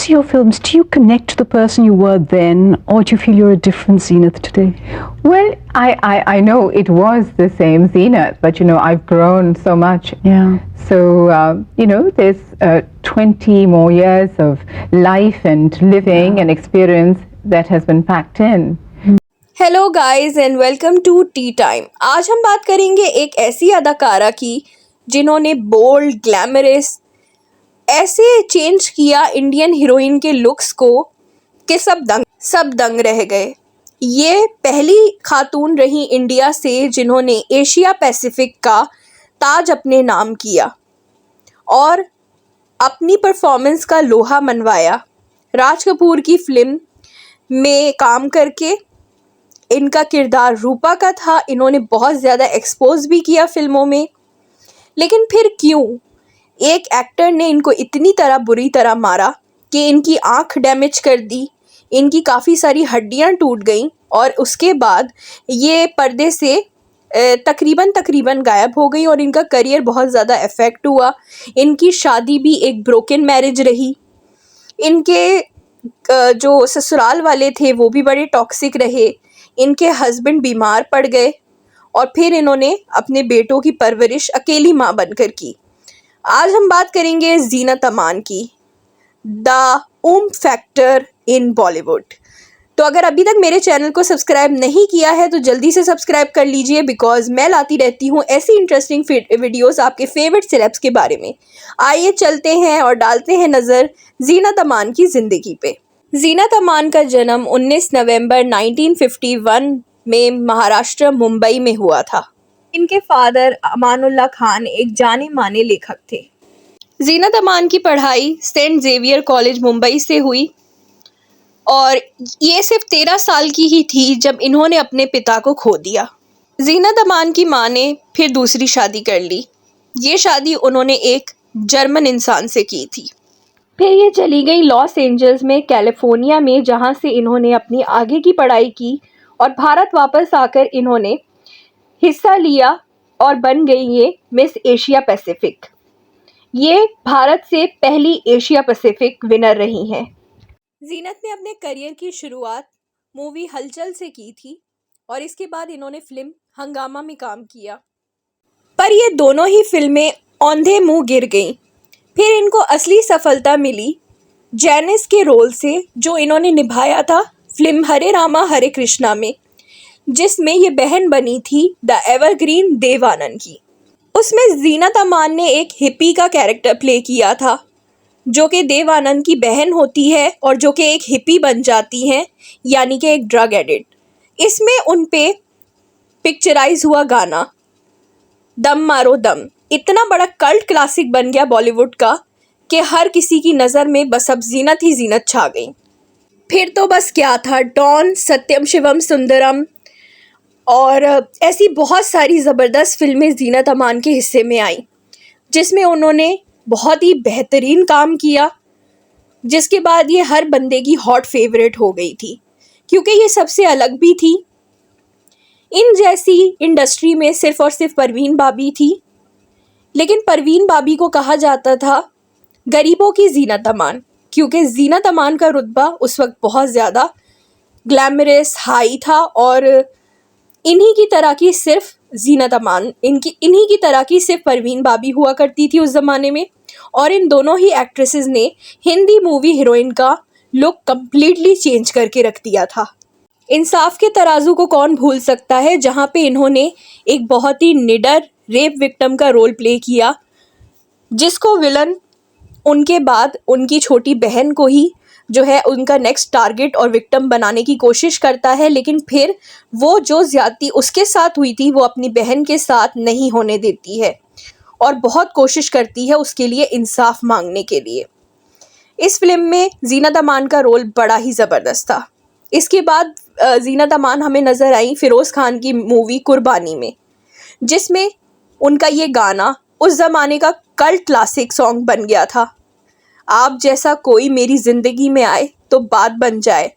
see your films, do you connect to the person you were then, or do you feel you're a different Zenith today? Well, I know it was the same Zenith, but I've grown so much. Yeah. So, there's 20 more years of life and living and experience that has been packed in. Hello guys and welcome to tea time. आज हम बात करेंगे एक ऐसी अदाकारा की जिन्होंने bold glamorous ऐसे चेंज किया इंडियन हीरोइन के लुक्स को कि सब दंग रह गए। ये पहली खातून रही इंडिया से जिन्होंने एशिया पैसिफिक का ताज अपने नाम किया और अपनी परफॉर्मेंस का लोहा मनवाया। राज कपूर की फिल्म में काम करके इनका किरदार रूपा का था। इन्होंने बहुत ज़्यादा एक्सपोज भी किया फिल्मों में, लेकिन फिर क्यों एक एक्टर ने इनको इतनी तरह बुरी तरह मारा कि इनकी आंख डैमेज कर दी, इनकी काफ़ी सारी हड्डियां टूट गईं और उसके बाद ये पर्दे से तकरीबन गायब हो गई और इनका करियर बहुत ज़्यादा इफ़ेक्ट हुआ। इनकी शादी भी एक ब्रोकन मैरिज रही। इनके जो ससुराल वाले थे वो भी बड़े टॉक्सिक रहे। इनके हस्बैंड बीमार पड़ गए और फिर इन्होंने अपने बेटों की परवरिश अकेली माँ बनकर की। आज हम बात करेंगे जीनत अमान की, the um factor in Bollywood. तो अगर अभी तक मेरे चैनल को सब्सक्राइब नहीं किया है तो जल्दी से सब्सक्राइब कर लीजिए, बिकॉज मैं लाती रहती हूँ ऐसी इंटरेस्टिंग वीडियोस आपके फेवरेट सेलेब्स के बारे में। आइए चलते हैं और डालते हैं नज़र जीनत अमान की ज़िंदगी पे। जीनत अमान का जन्म 19 नवंबर 1951 में महाराष्ट्र मुंबई में हुआ था। इनके फादर अमानुल्लाह खान एक जाने माने लेखक थे। जीनत अमान की पढ़ाई सेंट जेवियर कॉलेज मुंबई से हुई और ये सिर्फ 13 साल की ही थी जब इन्होंने अपने पिता को खो दिया। जीनत अमान की माँ ने फिर दूसरी शादी कर ली। ये शादी उन्होंने एक जर्मन इंसान से की थी। फिर ये चली गई लॉस एंजल्स में, कैलिफोर्निया में, जहाँ से इन्होंने अपनी आगे की पढ़ाई की और भारत वापस आकर इन्होंने हिस्सा लिया और बन गई ये मिस एशिया पैसिफिक। ये भारत से पहली एशिया पैसिफिक विनर रही हैं। जीनत ने अपने करियर की शुरुआत मूवी हलचल से की थी और इसके बाद इन्होंने फिल्म हंगामा में काम किया, पर ये दोनों ही फिल्में औंधे मुंह गिर गईं। फिर इनको असली सफलता मिली जैनिस के रोल से, जो इन्होंने निभाया था फिल्म हरे रामा हरे कृष्णा में, जिसमें ये बहन बनी थी द एवरग्रीन देव आनंद की। उसमें जीनत अमान ने एक हिप्पी का कैरेक्टर प्ले किया था, जो कि देव आनंद की बहन होती है और जो कि एक हिप्पी बन जाती हैं, यानी कि एक ड्रग एडिक्ट। इसमें उन पे पिक्चराइज हुआ गाना दम मारो दम इतना बड़ा कल्ट क्लासिक बन गया बॉलीवुड का कि हर किसी की नज़र में बस अब जीनत ही जीनत छा गई। फिर तो बस क्या था, डॉन, सत्यम शिवम सुंदरम और ऐसी बहुत सारी ज़बरदस्त फिल्में जीनत अमान के हिस्से में आई, जिसमें उन्होंने बहुत ही बेहतरीन काम किया, जिसके बाद ये हर बंदे की हॉट फेवरेट हो गई थी, क्योंकि ये सबसे अलग भी थी। इन जैसी इंडस्ट्री में सिर्फ़ और सिर्फ परवीन बाबी थी, लेकिन परवीन बाबी को कहा जाता था गरीबों की जीनत अमान, क्योंकि जीनत अमान का रुतबा उस वक्त बहुत ज़्यादा ग्लैमरस हाई था और इन्हीं की तरह की सिर्फ जीनत अमान, इन्हीं की तरह की सिर्फ परवीन बाबी हुआ करती थी उस ज़माने में। और इन दोनों ही एक्ट्रेसेस ने हिंदी मूवी हीरोइन का लुक कम्प्लीटली चेंज करके रख दिया था। इंसाफ के तराजू को कौन भूल सकता है, जहाँ पे इन्होंने एक बहुत ही निडर रेप विक्टिम का रोल प्ले किया, जिसको विलन उनके बाद उनकी छोटी बहन को ही जो है उनका नेक्स्ट टारगेट और विक्टिम बनाने की कोशिश करता है, लेकिन फिर वो जो ज्यादती उसके साथ हुई थी वो अपनी बहन के साथ नहीं होने देती है और बहुत कोशिश करती है उसके लिए इंसाफ मांगने के लिए। इस फिल्म में जीनत अमान का रोल बड़ा ही ज़बरदस्त था। इसके बाद जीनत अमान हमें नज़र आई फ़िरोज़ खान की मूवी कुर्बानी में, जिसमें उनका ये गाना उस ज़माने का कल्ट क्लासिक सॉन्ग बन गया था, आप जैसा कोई मेरी ज़िंदगी में आए तो बात बन जाए,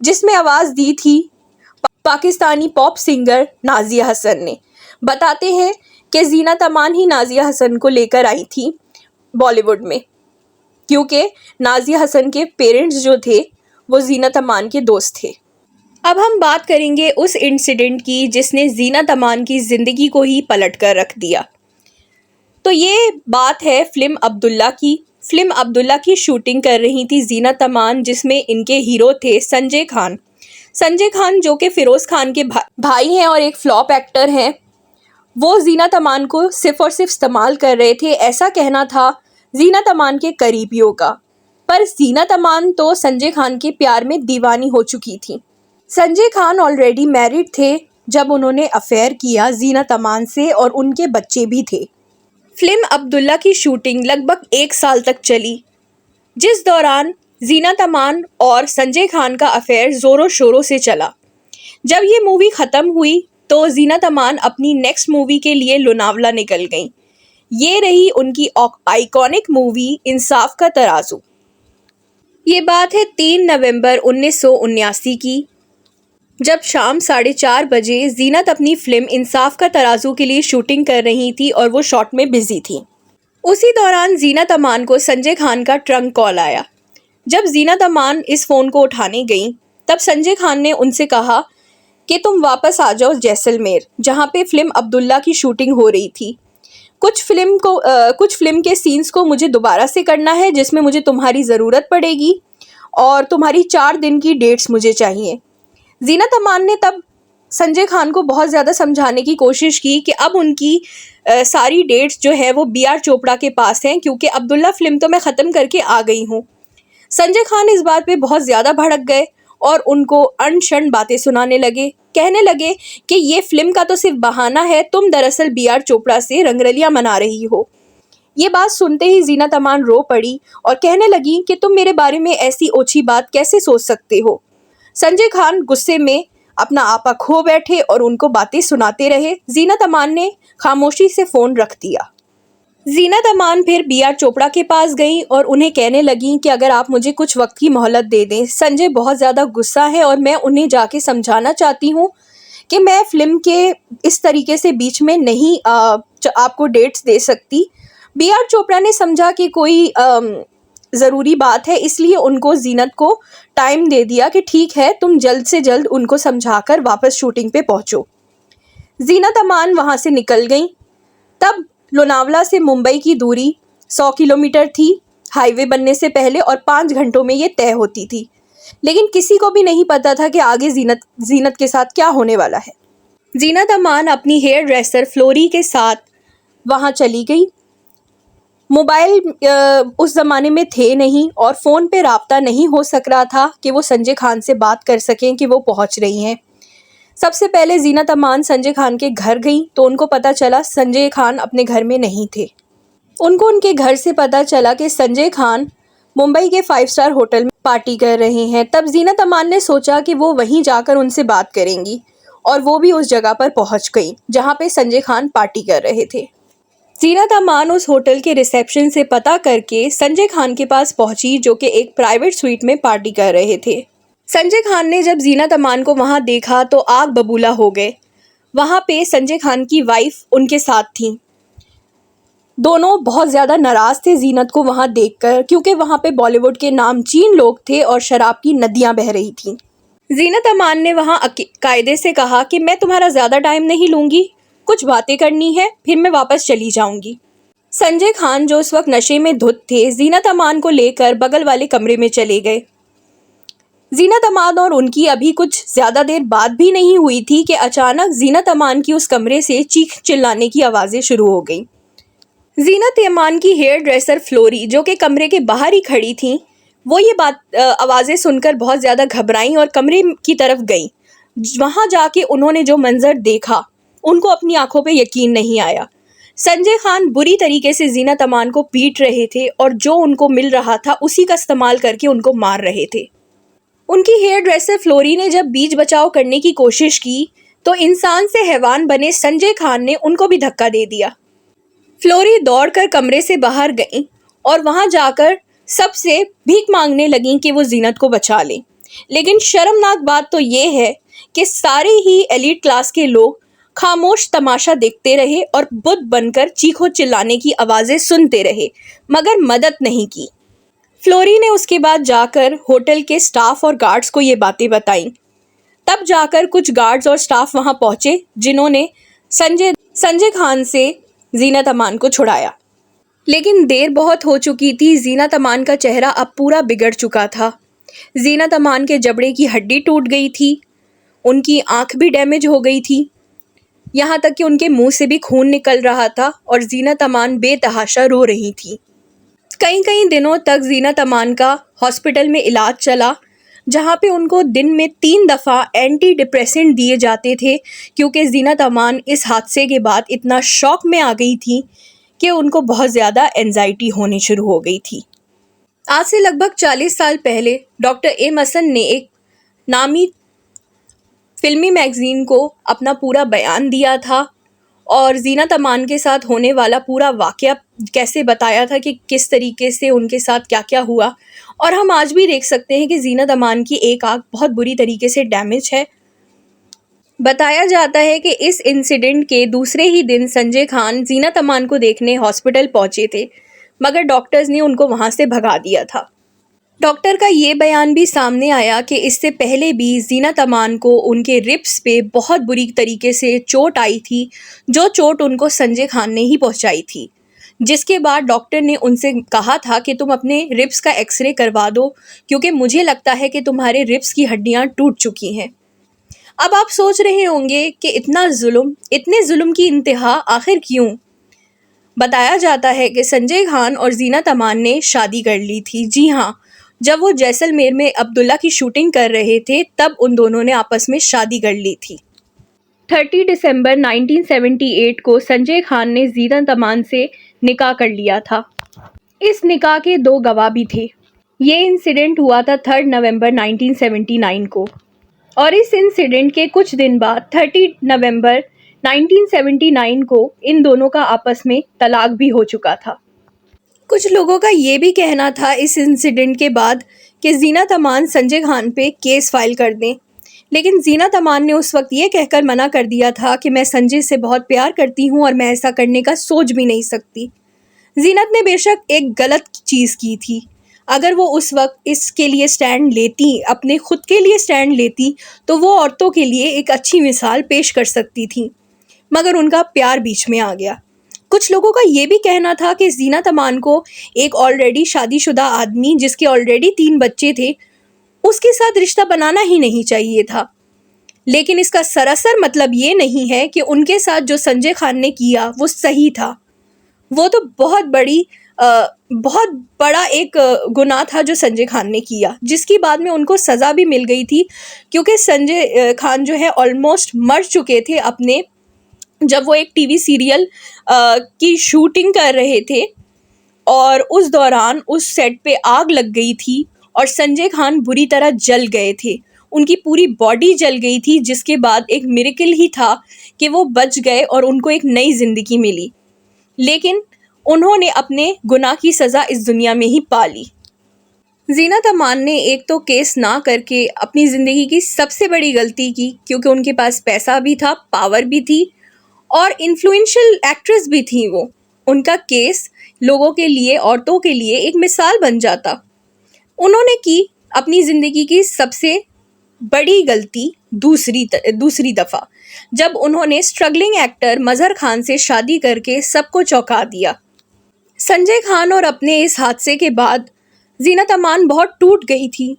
जिसमें आवाज़ दी थी पाकिस्तानी पॉप सिंगर नाज़िया हसन ने। बताते हैं कि जीनत अमान ही नाज़िया हसन को लेकर आई थी बॉलीवुड में। क्योंकि नाजिया हसन के पेरेंट्स जो थे वो जीनत अमान के दोस्त थे। अब हम बात करेंगे उस इंसिडेंट की जिसने जीनत अमान की ज़िंदगी को ही पलट कर रख दिया। तो ये बात है फ़िल्म अब्दुल्ला की। फ़िल्म अब्दुल्ला की शूटिंग कर रही थी जीनत अमान, जिसमें इनके हीरो थे संजय खान। संजय खान जो कि फ़िरोज़ खान के भाई हैं और एक फ्लॉप एक्टर हैं। वो जीनत अमान को सिर्फ़ और सिर्फ इस्तेमाल कर रहे थे, ऐसा कहना था जीनत अमान के करीबियों का। पर जीनत अमान तो संजय खान के प्यार में दीवानी हो चुकी थी। संजय खान ऑलरेडी मैरिड थे जब उन्होंने अफेयर किया जीनत अमान से, और उनके बच्चे भी थे। फ़िल्म अब्दुल्ला की शूटिंग लगभग 1 साल तक चली, जिस दौरान जीनत अमान और संजय खान का अफेयर ज़ोरों शोरों से चला। जब ये मूवी ख़त्म हुई तो जीनत अमान अपनी नेक्स्ट मूवी के लिए लोनावला निकल गईं। ये रही उनकी आइकॉनिक मूवी इंसाफ का तराजू। ये बात है 3 नवंबर 1979 की, जब शाम 4:30 बजे जीनत अपनी फ़िल्म इंसाफ का तराजू के लिए शूटिंग कर रही थी और वो शॉट में बिजी थी। उसी दौरान जीनत अमान को संजय खान का ट्रंक कॉल आया। जब जीनत अमान इस फ़ोन को उठाने गईं, तब संजय खान ने उनसे कहा कि तुम वापस आ जाओ जैसलमेर, जहाँ पे फ़िल्म अब्दुल्ला की शूटिंग हो रही थी। कुछ फ़िल्म के सीन्स को मुझे दोबारा से करना है, जिसमें मुझे तुम्हारी ज़रूरत पड़ेगी, और तुम्हारी 4 दिन की डेट्स मुझे चाहिए। जीनत अमान ने तब संजय खान को बहुत ज़्यादा समझाने की कोशिश की कि अब उनकी सारी डेट्स जो है वो बी.आर. चोपड़ा के पास हैं, क्योंकि अब्दुल्ला फ़िल्म तो मैं ख़त्म करके आ गई हूँ। संजय खान इस बात पे बहुत ज़्यादा भड़क गए और उनको अनशन बातें सुनाने लगे। कहने लगे कि ये फ़िल्म का तो सिर्फ बहाना है, तुम दरअसल बी.आर. चोपड़ा से रंगरलियाँ मना रही हो। ये बात सुनते ही जीनत अमान रो पड़ी और कहने लगी कि तुम मेरे बारे में ऐसी ओछी बात कैसे सोच सकते हो। संजय खान गुस्से में अपना आपा खो बैठे और उनको बातें सुनाते रहे। जीनत अमान ने खामोशी से फ़ोन रख दिया। जीनत अमान फिर बी.आर. चोपड़ा के पास गई और उन्हें कहने लगी कि अगर आप मुझे कुछ वक्त की मोहलत दे दें, संजय बहुत ज़्यादा गुस्सा है और मैं उन्हें जाके समझाना चाहती हूँ कि मैं फ़िल्म के इस तरीके से बीच में नहीं आपको डेट्स दे सकती। बी.आर. चोपड़ा ने समझा कि कोई ज़रूरी बात है, इसलिए उनको जीनत को टाइम दे दिया कि ठीक है, तुम जल्द से जल्द उनको समझाकर वापस शूटिंग पे पहुँचो। जीनत अमान वहाँ से निकल गई। तब लोनावला से मुंबई की दूरी 100 किलोमीटर थी हाईवे बनने से पहले, और 5 घंटों में ये तय होती थी। लेकिन किसी को भी नहीं पता था कि आगे जीनत के साथ क्या होने वाला है। जीनत अमान अपनी हेयर ड्रेसर फ्लोरी के साथ वहाँ चली गई। मोबाइल उस ज़माने में थे नहीं और फ़ोन पे राब्ता नहीं हो सक रहा था कि वो संजय खान से बात कर सकें कि वो पहुँच रही हैं। सबसे पहले जीनत अमान संजय खान के घर गई तो उनको पता चला संजय खान अपने घर में नहीं थे। उनको उनके घर से पता चला कि संजय खान मुंबई के 5 स्टार होटल में पार्टी कर रहे हैं। तब जीनत अमान ने सोचा कि वो वहीं जाकर उनसे बात करेंगी, और वो भी उस जगह पर पहुंच गई जहां पे संजय खान पार्टी कर रहे थे। जीनत अमान उस होटल के रिसेप्शन से पता करके संजय खान के पास पहुंची, जो कि एक प्राइवेट स्वीट में पार्टी कर रहे थे। संजय खान ने जब जीनत अमान को वहां देखा तो आग बबूला हो गए। वहां पे संजय खान की वाइफ उनके साथ थी। दोनों बहुत ज़्यादा नाराज़ थे जीनत को वहां देखकर, क्योंकि वहां पे बॉलीवुड के नामचीन लोग थे और शराब की नदियां बह रही थीं। जीनत अमान ने वहां कायदे से कहा कि मैं तुम्हारा ज़्यादा टाइम नहीं लूँगी, कुछ बातें करनी है, फिर मैं वापस चली जाऊँगी। संजय खान जो उस वक्त नशे में धुत थे, जीनत अमान को लेकर बगल वाले कमरे में चले गए। जीनत अमान और उनकी अभी कुछ ज़्यादा देर बात भी नहीं हुई थी कि अचानक जीनत अमान की उस कमरे से चीख चिल्लाने की आवाज़ें शुरू हो गईं। जीनत अमान की हेयर ड्रेसर फ्लोरी, जो कि कमरे के बाहर ही खड़ी थी, वो ये आवाज़ें सुनकर बहुत ज़्यादा घबराईं और कमरे की तरफ गईं। वहाँ जाके उन्होंने जो मंजर देखा, उनको अपनी आंखों पे यकीन नहीं आया। संजय खान बुरी तरीके से जीनत अमान को पीट रहे थे और जो उनको मिल रहा था उसी का इस्तेमाल करके उनको मार रहे थे। उनकी हेयर ड्रेसर फ्लोरी ने जब बीच बचाव करने की कोशिश की तो इंसान से हैवान बने संजय खान ने उनको भी धक्का दे दिया। फ्लोरी दौड़कर कमरे से बाहर गईं और वहां जाकर सबसे भीख मांगने लगीं कि वो जीनत को बचा लें। लेकिन शर्मनाक बात तो ये है कि सारे ही एलीट क्लास के लोग खामोश तमाशा देखते रहे और बुत बनकर चीखो चिल्लाने की आवाज़ें सुनते रहे, मगर मदद नहीं की। फ्लोरी ने उसके बाद जाकर होटल के स्टाफ और गार्ड्स को ये बातें बताई। तब जाकर कुछ गार्ड्स और स्टाफ वहां पहुंचे जिन्होंने संजय खान से जीनत अमान को छुड़ाया। लेकिन देर बहुत हो चुकी थी। जीनत अमान का चेहरा अब पूरा बिगड़ चुका था। जीनत अमान के जबड़े की हड्डी टूट गई थी, उनकी आंख भी डैमेज हो गई थी, यहाँ तक कि उनके मुंह से भी खून निकल रहा था और जीनत अमान बेतहाशा रो रही थी। कई दिनों तक जीनत अमान का हॉस्पिटल में इलाज चला, जहाँ पे उनको दिन में 3 दफ़ा एंटी डिप्रेसेंट दिए जाते थे, क्योंकि जीनत अमान इस हादसे के बाद इतना शॉक में आ गई थी कि उनको बहुत ज़्यादा एंजाइटी होनी शुरू हो गई थी। आज से लगभग 40 साल पहले डॉक्टर एम हसन ने एक नामी फिल्मी मैगज़ीन को अपना पूरा बयान दिया था और जीनत अमान के साथ होने वाला पूरा वाक़या कैसे बताया था कि किस तरीके से उनके साथ क्या क्या हुआ। और हम आज भी देख सकते हैं कि जीनत अमान की एक आँख बहुत बुरी तरीके से डैमेज है। बताया जाता है कि इस इंसिडेंट के दूसरे ही दिन संजय खान जीनत अमान को देखने हॉस्पिटल पहुंचे थे, मगर डॉक्टर्स ने उनको वहां से भगा दिया था। डॉक्टर का ये बयान भी सामने आया कि इससे पहले भी जीनत अमान को उनके रिब्स पे बहुत बुरी तरीके से चोट आई थी, जो चोट उनको संजय खान ने ही पहुंचाई थी। जिसके बाद डॉक्टर ने उनसे कहा था कि तुम अपने रिब्स का एक्सरे करवा दो, क्योंकि मुझे लगता है कि तुम्हारे रिब्स की हड्डियां टूट चुकी हैं। अब आप सोच रहे होंगे कि इतने जुल्म की इंतहा आखिर क्यों? बताया जाता है कि संजय खान और जीनत अमान ने शादी कर ली थी। जी हाँ, जब वो जैसलमेर में अब्दुल्ला की शूटिंग कर रहे थे तब उन दोनों ने आपस में शादी कर ली थी। 30 दिसंबर 1978 को संजय खान ने जीनत अमान से निकाह कर लिया था। इस निकाह के 2 गवाह भी थे। ये इंसिडेंट हुआ था 3 नवंबर 1979 को और इस इंसिडेंट के कुछ दिन बाद 30 नवंबर 1979 को इन दोनों का आपस में तलाक भी हो चुका था। कुछ लोगों का ये भी कहना था इस इंसिडेंट के बाद कि जीनत अमान संजय खान पे केस फाइल कर दें, लेकिन जीनत अमान ने उस वक्त ये कहकर मना कर दिया था कि मैं संजय से बहुत प्यार करती हूँ और मैं ऐसा करने का सोच भी नहीं सकती। जीनत ने बेशक एक गलत चीज़ की थी। अगर वो उस वक्त इसके लिए स्टैंड लेती, अपने खुद के लिए स्टैंड लेती, तो वो औरतों के लिए एक अच्छी मिसाल पेश कर सकती थी, मगर उनका प्यार बीच में आ गया। कुछ लोगों का ये भी कहना था कि जीनत अमान को एक ऑलरेडी शादीशुदा आदमी जिसके ऑलरेडी 3 बच्चे थे, उसके साथ रिश्ता बनाना ही नहीं चाहिए था। लेकिन इसका सरासर मतलब ये नहीं है कि उनके साथ जो संजय खान ने किया वो सही था। वो तो बहुत बड़ा एक गुनाह था जो संजय खान ने किया, जिसकी बाद में उनको सज़ा भी मिल गई थी, क्योंकि संजय खान जो है ऑलमोस्ट मर चुके थे अपने, जब वो एक टीवी सीरियल की शूटिंग कर रहे थे और उस दौरान उस सेट पे आग लग गई थी और संजय खान बुरी तरह जल गए थे। उनकी पूरी बॉडी जल गई थी, जिसके बाद एक मिरेकल ही था कि वो बच गए और उनको एक नई ज़िंदगी मिली। लेकिन उन्होंने अपने गुनाह की सज़ा इस दुनिया में ही पा ली। जीनत अमान ने एक तो केस ना करके अपनी ज़िंदगी की सबसे बड़ी गलती की, क्योंकि उनके पास पैसा भी था, पावर भी थी और इन्फ्लुएंशियल एक्ट्रेस भी थी वो। उनका केस लोगों के लिए, औरतों के लिए एक मिसाल बन जाता। उन्होंने की अपनी ज़िंदगी की सबसे बड़ी गलती दूसरी दफ़ा, जब उन्होंने स्ट्रगलिंग एक्टर मज़हर खान से शादी करके सबको चौंका दिया। संजय खान और अपने इस हादसे के बाद जीनत अमान बहुत टूट गई थी,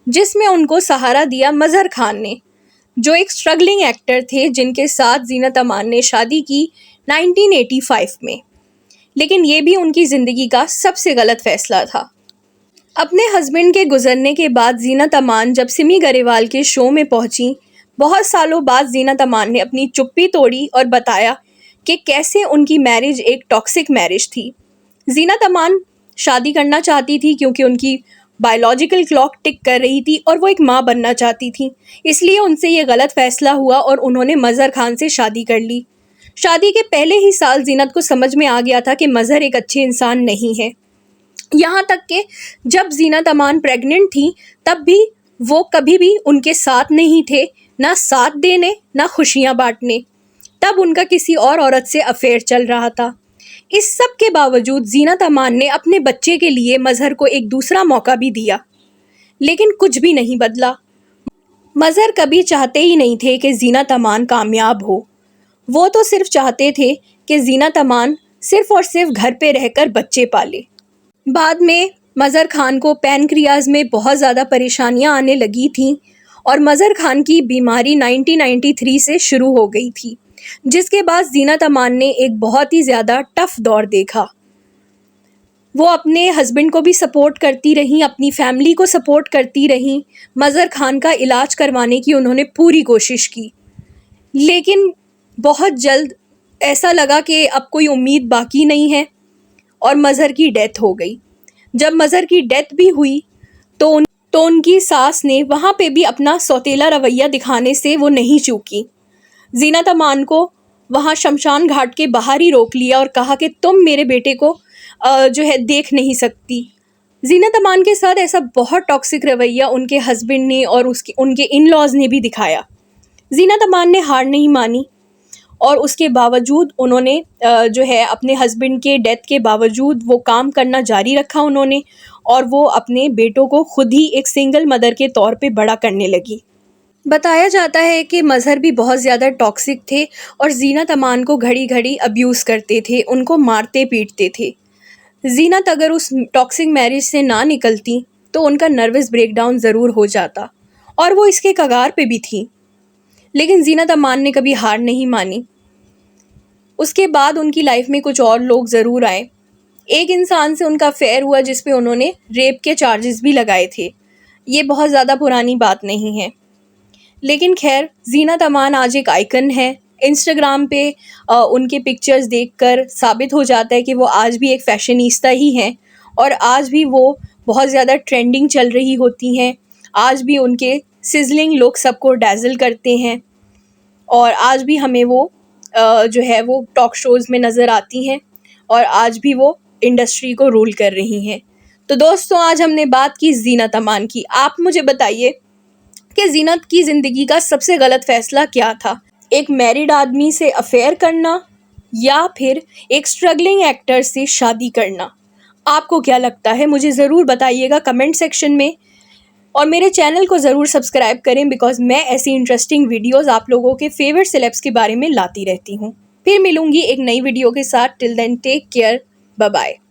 जिसमें उनको सहारा दिया मज़हर खान ने, जो एक स्ट्रगलिंग एक्टर थे जिनके साथ जीनत अमान ने शादी की 1985 में। लेकिन ये भी उनकी ज़िंदगी का सबसे गलत फ़ैसला था। अपने हस्बैंड के गुजरने के बाद जीनत अमान जब सिमी गरेवाल के शो में पहुंची, बहुत सालों बाद जीनत अमान ने अपनी चुप्पी तोड़ी और बताया कि कैसे उनकी मैरिज एक टॉक्सिक मैरिज थी। जीनत अमान शादी करना चाहती थी क्योंकि उनकी बायोलॉजिकल क्लॉक टिक कर रही थी और वो एक माँ बनना चाहती थी, इसलिए उनसे ये गलत फ़ैसला हुआ और उन्होंने मज़हर खान से शादी कर ली। शादी के पहले ही साल जीनत को समझ में आ गया था कि मज़हर एक अच्छे इंसान नहीं है। यहाँ तक कि जब जीनत अमान प्रेग्नेंट थी तब भी वो कभी भी उनके साथ नहीं थे, ना साथ देने ना खुशियाँ बांटने। तब उनका किसी और औरत से अफेयर चल रहा था। इस सब के बावजूद जीनत अमान ने अपने बच्चे के लिए मजहर को एक दूसरा मौका भी दिया, लेकिन कुछ भी नहीं बदला। मजहर कभी चाहते ही नहीं थे कि जीनत अमान कामयाब हो। वो तो सिर्फ चाहते थे कि जीनत अमान सिर्फ और सिर्फ घर पे रहकर बच्चे पाले। बाद में मजहर खान को पैनक्रियाज में बहुत ज़्यादा परेशानियां आने लगी थीं और मजहर खान की बीमारी 1993 से शुरू हो गई थी, जिसके बाद जीनत अमान ने एक बहुत ही ज़्यादा टफ दौर देखा। वो अपने हस्बैंड को भी सपोर्ट करती रहीं, अपनी फैमिली को सपोर्ट करती रहीं। मजहर खान का इलाज करवाने की उन्होंने पूरी कोशिश की, लेकिन बहुत जल्द ऐसा लगा कि अब कोई उम्मीद बाकी नहीं है और मजहर की डेथ हो गई। जब मजहर की डेथ भी हुई तो उनकी सास ने वहाँ पे भी अपना सौतेला रवैया दिखाने से वो नहीं चूकी। जीनत अमान को वहाँ शमशान घाट के बाहर ही रोक लिया और कहा कि तुम मेरे बेटे को जो है देख नहीं सकती। जीनत अमान के साथ ऐसा बहुत टॉक्सिक रवैया उनके हस्बैंड ने और उनके इन लॉज ने भी दिखाया। जीनत अमान ने हार नहीं मानी और उसके बावजूद उन्होंने जो है अपने हस्बैंड के डेथ के बावजूद वो काम करना जारी रखा उन्होंने, और वो अपने बेटों को खुद ही एक सिंगल मदर के तौर पे बड़ा करने लगी। बताया जाता है कि मजहर भी बहुत ज़्यादा टॉक्सिक थे और जीनत अमान को घड़ी घड़ी अब्यूज़ करते थे, उनको मारते पीटते थे। जीनत अगर उस टॉक्सिक मैरिज से ना निकलती तो उनका नर्वस ब्रेकडाउन ज़रूर हो जाता और वो इसके कगार पे भी थी, लेकिन जीनत अमान ने कभी हार नहीं मानी। उसके बाद उनकी लाइफ में कुछ और लोग ज़रूर आए। एक इंसान से उनका अफेयर हुआ जिस पे उन्होंने रेप के चार्जेस भी लगाए थे। ये बहुत ज़्यादा पुरानी बात नहीं है, लेकिन खैर जीनत अमान आज एक आइकन है। इंस्टाग्राम पे उनके पिक्चर्स देखकर साबित हो जाता है कि वो आज भी एक फैशनिस्ता ही हैं और आज भी वो बहुत ज़्यादा ट्रेंडिंग चल रही होती हैं। आज भी उनके सिजलिंग लुक सबको डैज़ल करते हैं और आज भी हमें वो जो है वो टॉक शोज़ में नज़र आती हैं और आज भी वो इंडस्ट्री को रूल कर रही हैं। तो दोस्तों, आज हमने बात की जीनत अमान की। आप मुझे बताइए कि जीनत की ज़िंदगी का सबसे गलत फ़ैसला क्या था? एक मैरिड आदमी से अफेयर करना या फिर एक स्ट्रगलिंग एक्टर से शादी करना? आपको क्या लगता है? मुझे ज़रूर बताइएगा कमेंट सेक्शन में और मेरे चैनल को ज़रूर सब्सक्राइब करें, बिकॉज मैं ऐसी इंटरेस्टिंग वीडियोस आप लोगों के फेवरेट सेलेब्स के बारे में लाती रहती हूँ। फिर मिलूंगी एक नई वीडियो के साथ। Till then take care, bye bye.